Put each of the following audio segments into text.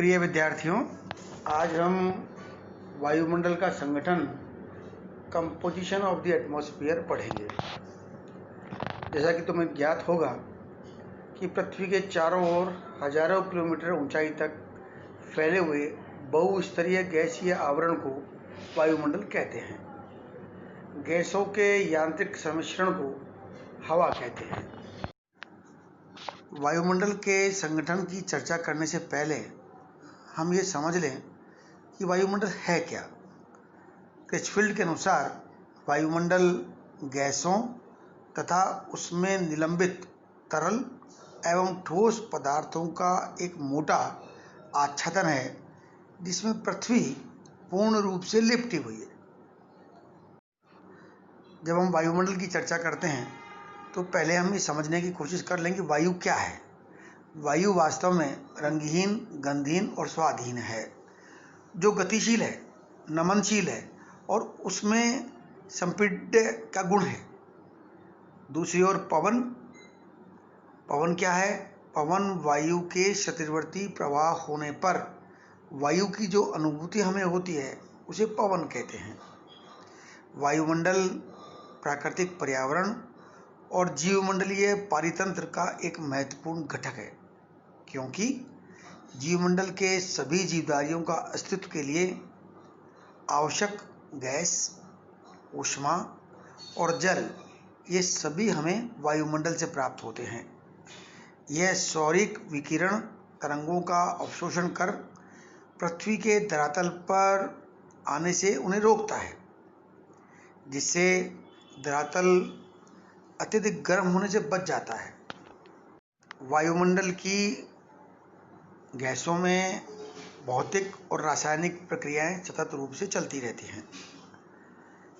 प्रिय विद्यार्थियों, आज हम वायुमंडल का संगठन कंपोजिशन ऑफ द एटमॉस्फेयर पढ़ेंगे। जैसा कि तुम्हें ज्ञात होगा कि पृथ्वी के चारों ओर हजारों किलोमीटर ऊंचाई तक फैले हुए बहुस्तरीय गैसीय आवरण को वायुमंडल कहते हैं। गैसों के यांत्रिक सम्मिश्रण को हवा कहते हैं। वायुमंडल के संगठन की चर्चा करने से पहले हम ये समझ लें कि वायुमंडल है क्या। क्रिचफील्ड के अनुसार वायुमंडल गैसों तथा उसमें निलंबित तरल एवं ठोस पदार्थों का एक मोटा आच्छादन है जिसमें पृथ्वी पूर्ण रूप से लिपटी हुई है। जब हम वायुमंडल की चर्चा करते हैं तो पहले हम ये समझने की कोशिश कर लें कि वायु क्या है। वायु वास्तव में रंगहीन, गंधहीन और स्वादहीन है, जो गतिशील है, नमनशील है और उसमें संपीड्य का गुण है। दूसरी ओर पवन क्या है? पवन वायु के क्षतिवर्ती प्रवाह होने पर वायु की जो अनुभूति हमें होती है उसे पवन कहते हैं। वायुमंडल प्राकृतिक पर्यावरण और जीवमंडलीय पारितंत्र का एक महत्वपूर्ण घटक है, क्योंकि जीवमंडल के सभी जीवधारियों का अस्तित्व के लिए आवश्यक गैस, ऊष्मा और जल, ये सभी हमें वायुमंडल से प्राप्त होते हैं। यह सौरिक विकिरण तरंगों का अवशोषण कर पृथ्वी के धरातल पर आने से उन्हें रोकता है, जिससे धरातल अत्यधिक गर्म होने से बच जाता है। वायुमंडल की गैसों में भौतिक और रासायनिक प्रक्रियाएं सतत रूप से चलती रहती हैं।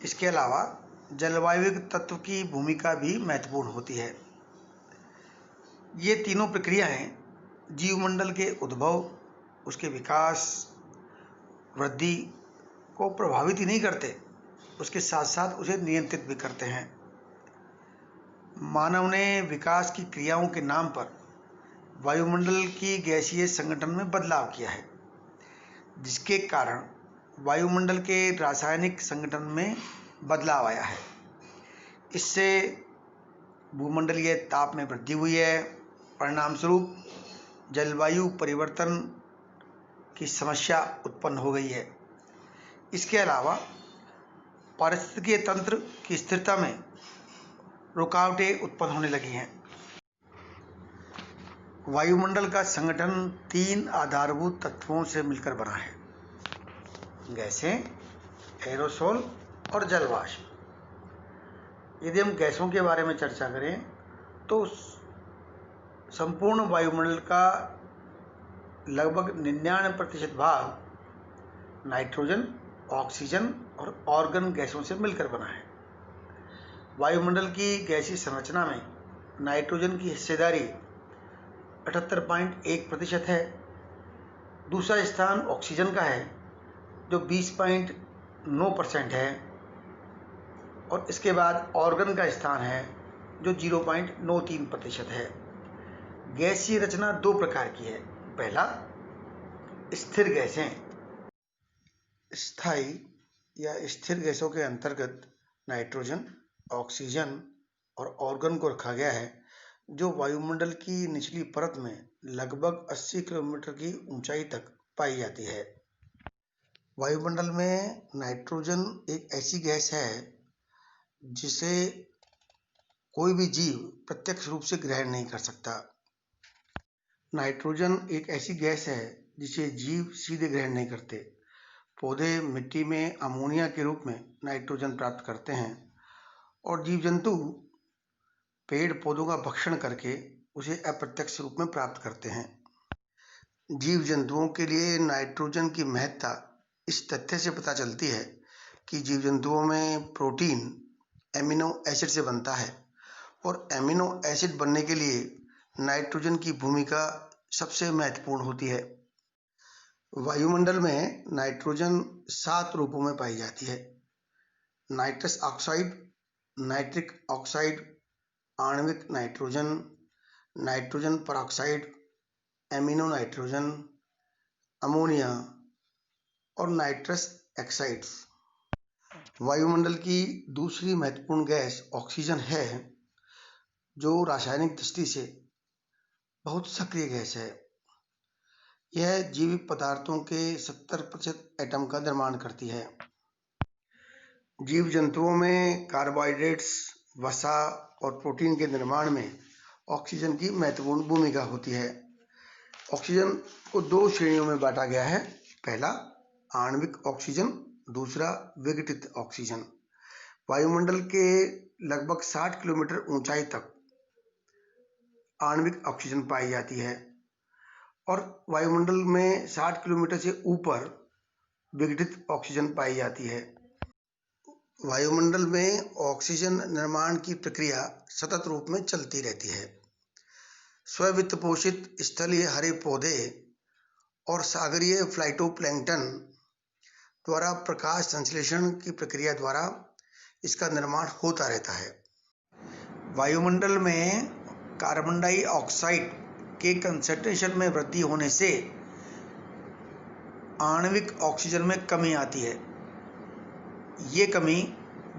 इसके अलावा जलवायु तत्व की भूमिका भी महत्वपूर्ण होती है। ये तीनों प्रक्रियाएं जीवमंडल के उद्भव, उसके विकास, वृद्धि को प्रभावित ही नहीं करते, उसके साथ साथ उसे नियंत्रित भी करते हैं। मानव ने विकास की क्रियाओं के नाम पर वायुमंडल की गैसीय संगठन में बदलाव किया है, जिसके कारण वायुमंडल के रासायनिक संगठन में बदलाव आया है। इससे भूमंडलीय ताप में वृद्धि हुई है। परिणाम स्वरूप जलवायु परिवर्तन की समस्या उत्पन्न हो गई है। इसके अलावा पारिस्थितिकीय तंत्र की स्थिरता में रुकावटें उत्पन्न होने लगी हैं। वायुमंडल का संगठन तीन आधारभूत तत्वों से मिलकर बना है: गैसें, एरोसोल और जलवाष्प। यदि हम गैसों के बारे में चर्चा करें तो संपूर्ण वायुमंडल का लगभग 99% भाग नाइट्रोजन, ऑक्सीजन और ऑर्गन गैसों से मिलकर बना है। वायुमंडल की गैसीय संरचना में नाइट्रोजन की हिस्सेदारी 78.1% है। दूसरा स्थान ऑक्सीजन का है जो 20.9% है और इसके बाद ऑर्गन का स्थान है जो 0.93% है। गैसीय रचना दो प्रकार की है। पहला, स्थिर गैसें। स्थायी या स्थिर गैसों के अंतर्गत नाइट्रोजन, ऑक्सीजन और ऑर्गन को रखा गया है, जो वायुमंडल की निचली परत में लगभग 80 किलोमीटर की ऊंचाई तक पाई जाती है। वायुमंडल में नाइट्रोजन एक ऐसी गैस है जिसे कोई भी जीव प्रत्यक्ष रूप से ग्रहण नहीं कर सकता। नाइट्रोजन एक ऐसी गैस है जिसे जीव सीधे ग्रहण नहीं करते। पौधे मिट्टी में अमोनिया के रूप में नाइट्रोजन प्राप्त करते हैं और जीव जंतु पेड़ पौधों का भक्षण करके उसे अप्रत्यक्ष रूप में प्राप्त करते हैं। जीव जंतुओं के लिए नाइट्रोजन की महत्ता इस तथ्य से पता चलती है कि जीव जंतुओं में प्रोटीन एमिनो एसिड से बनता है और एमिनो एसिड बनने के लिए नाइट्रोजन की भूमिका सबसे महत्वपूर्ण होती है। वायुमंडल में नाइट्रोजन 7 रूपों में पाई जाती है: नाइट्रस ऑक्साइड, नाइट्रिक ऑक्साइड, आणविक nitrogen, nitrogen peroxide, amino nitrogen, ammonia और नाइट्रस ऑक्साइड्स। वायुमंडल की दूसरी महत्वपूर्ण गैस ऑक्सीजन है, जो रासायनिक दृष्टि से बहुत सक्रिय गैस है। यह जीवित पदार्थों के 70% एटम का निर्माण करती है। जीव जंतुओं में कार्बोहाइड्रेट्स, वसा और प्रोटीन के निर्माण में ऑक्सीजन की महत्वपूर्ण भूमिका होती है। ऑक्सीजन को 2 श्रेणियों में बांटा गया है। पहला आणविक ऑक्सीजन, दूसरा विघटित ऑक्सीजन। वायुमंडल के लगभग 60 किलोमीटर ऊंचाई तक आणविक ऑक्सीजन पाई जाती है और वायुमंडल में 60 किलोमीटर से ऊपर विघटित ऑक्सीजन पाई जाती है। वायुमंडल में ऑक्सीजन निर्माण की प्रक्रिया सतत रूप में चलती रहती है। स्ववित्त पोषित स्थलीय हरे पौधे और सागरीय फाइटोप्लैंक्टन द्वारा प्रकाश संश्लेषण की प्रक्रिया द्वारा इसका निर्माण होता रहता है। वायुमंडल में कार्बन डाइऑक्साइड के कंसंट्रेशन में वृद्धि होने से आणविक ऑक्सीजन में कमी आती है। ये कमी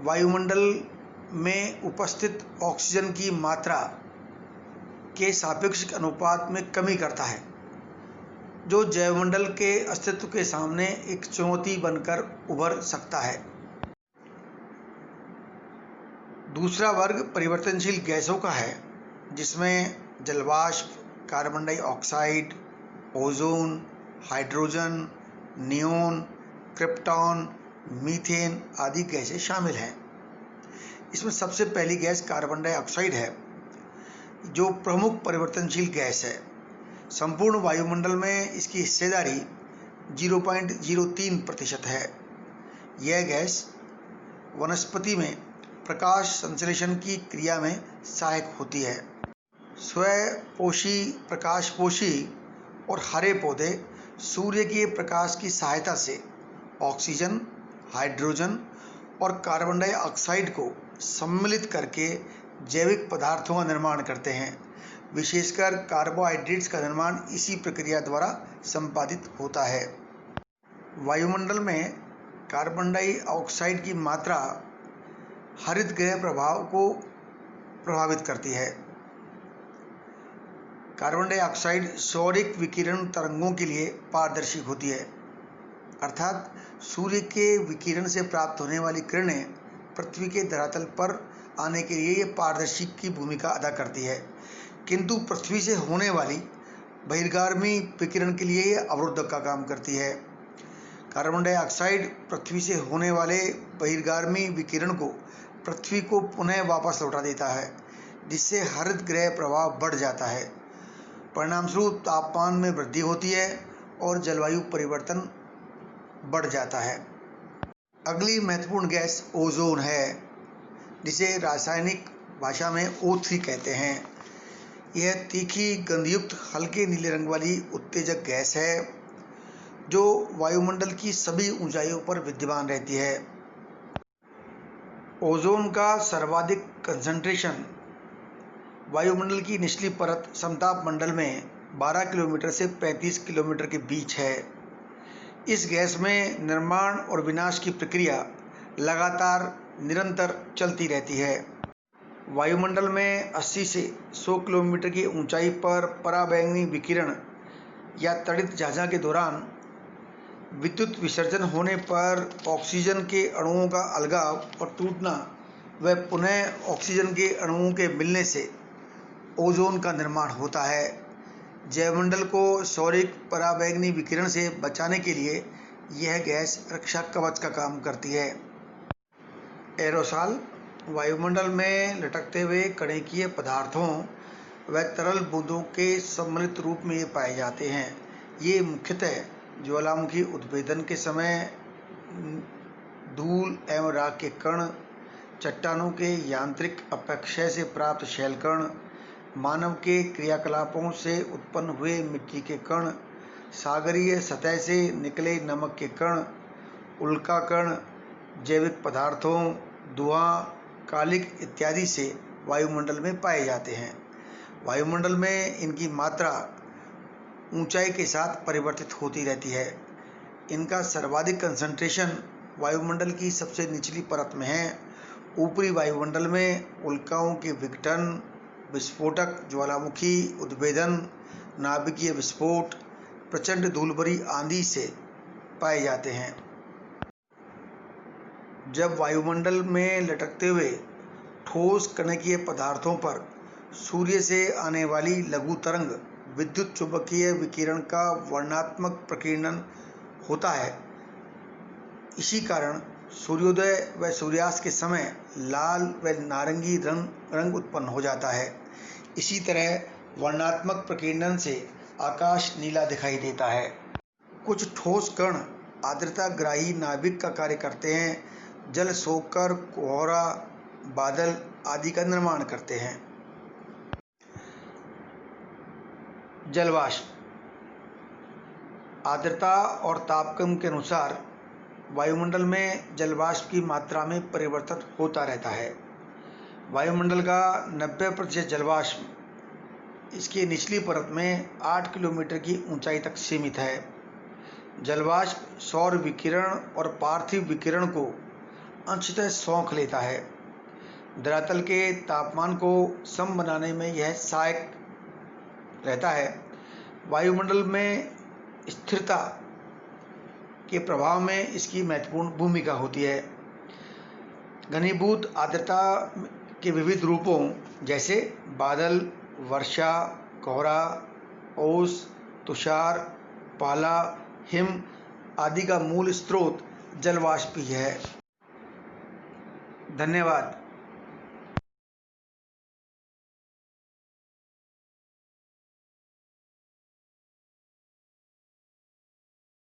वायुमंडल में उपस्थित ऑक्सीजन की मात्रा के सापेक्षिक अनुपात में कमी करता है, जो जैवमंडल के अस्तित्व के सामने एक चुनौती बनकर उभर सकता है। दूसरा वर्ग परिवर्तनशील गैसों का है, जिसमें जलवाष्प, carbon dioxide, ozone, hydrogen, neon, krypton, methane आदि गैसें शामिल हैं। इसमें सबसे पहली गैस कार्बन डाइऑक्साइड है, जो प्रमुख परिवर्तनशील गैस है। संपूर्ण वायुमंडल में इसकी हिस्सेदारी 0.03% है। यह गैस वनस्पति में प्रकाश संश्लेषण की क्रिया में सहायक होती है। स्वपोषी, प्रकाशपोषी और हरे पौधे सूर्य के प्रकाश की सहायता से ऑक्सीजन, हाइड्रोजन और कार्बन डाइऑक्साइड को सम्मिलित करके जैविक पदार्थों का निर्माण करते हैं। विशेषकर कार्बोहाइड्रेट्स का निर्माण इसी प्रक्रिया द्वारा संपादित होता है। वायुमंडल में कार्बन डाइऑक्साइड की मात्रा हरित गृह प्रभाव को प्रभावित करती है। कार्बन डाइऑक्साइड सौरिक विकिरण तरंगों के लिए पारदर्शी होती है, अर्थात सूर्य के विकिरण से प्राप्त होने वाली किरणें पृथ्वी के धरातल पर आने के लिए ये पारदर्शी की भूमिका अदा करती है, किंतु पृथ्वी से होने वाली बहिर्गामी विकिरण के लिए ये अवरोधक का काम करती है। कार्बन डाइऑक्साइड पृथ्वी से होने वाले बहिर्गामी विकिरण को पृथ्वी को पुनः वापस लौटा देता है, जिससे हरित गृह प्रभाव बढ़ जाता है। परिणामस्वरूप तापमान में वृद्धि होती है और जलवायु परिवर्तन बढ़ जाता है। अगली महत्वपूर्ण गैस ओजोन है, जिसे रासायनिक भाषा में O3 कहते हैं। यह तीखी गंधयुक्त हल्के नीले रंग वाली उत्तेजक गैस है, जो वायुमंडल की सभी ऊंचाइयों पर विद्यमान रहती है। ओजोन का सर्वाधिक कंसंट्रेशन वायुमंडल की निचली परत समताप मंडल में 12 किलोमीटर से 35 किलोमीटर के बीच है। इस गैस में निर्माण और विनाश की प्रक्रिया लगातार निरंतर चलती रहती है। वायुमंडल में 80 से 100 किलोमीटर की ऊंचाई पर पराबैंगनी विकिरण या तड़ित झाझा के दौरान विद्युत विसर्जन होने पर ऑक्सीजन के अणुओं का अलगाव और टूटना व पुनः ऑक्सीजन के अणुओं के मिलने से ओजोन का निर्माण होता है। जैवमंडल को सौरिक पराबैंगनी विकिरण से बचाने के लिए यह गैस रक्षा कवच का काम करती है। एरोसॉल वायुमंडल में लटकते हुए कणिकीय पदार्थों व तरल बूंदों के सम्मिलित रूप में ये पाए जाते हैं। ये मुख्यतः ज्वालामुखी उद्भेदन के समय धूल एवं राख के कण, चट्टानों के यांत्रिक अपक्षय से प्राप्त शैल कण, मानव के क्रियाकलापों से उत्पन्न हुए मिट्टी के कण, सागरीय सतह से निकले नमक के कण, उल्का कण, जैविक पदार्थों, धुआं, कालिक इत्यादि से वायुमंडल में पाए जाते हैं। वायुमंडल में इनकी मात्रा ऊंचाई के साथ परिवर्तित होती रहती है। इनका सर्वाधिक कंसंट्रेशन वायुमंडल की सबसे निचली परत में है। ऊपरी वायुमंडल में उल्काओं के विघटन, विस्फोटक, ज्वालामुखी उद्भेदन, नाभिकीय विस्फोट, प्रचंड धूलभरी आंधी से पाए जाते हैं। जब वायुमंडल में लटकते हुए ठोस कणकीय पदार्थों पर सूर्य से आने वाली लघु तरंग विद्युत चुंबकीय विकिरण का वर्णनात्मक प्रकीर्णन होता है, इसी कारण सूर्योदय व सूर्यास्त के समय लाल व नारंगी रंग उत्पन्न हो जाता है। इसी तरह वर्णनात्मक प्रकीर्णन से आकाश नीला दिखाई देता है। कुछ ठोस कण आर्द्रताग्राही नाभिक का कार्य करते हैं, जल सोखकर कोहरा, बादल आदि का निर्माण करते हैं। जलवाष्प आर्द्रता और तापक्रम के अनुसार वायुमंडल में जलवाष्प की मात्रा में परिवर्तन होता रहता है। वायुमंडल का 90% जलवाष्प इसकी निचली परत में 8 किलोमीटर की ऊंचाई तक सीमित है। जलवाष्प सौर विकिरण और पार्थिव विकिरण को अंशतः सोख लेता है। धरातल के तापमान को सम बनाने में यह सहायक रहता है। वायुमंडल में स्थिरता के प्रभाव में इसकी महत्वपूर्ण भूमिका होती है। घनीभूत आर्द्रता के विविध रूपों जैसे बादल, वर्षा, कोहरा, ओस, तुषार, पाला, हिम आदि का मूल स्रोत जलवाष्प ही है। धन्यवाद।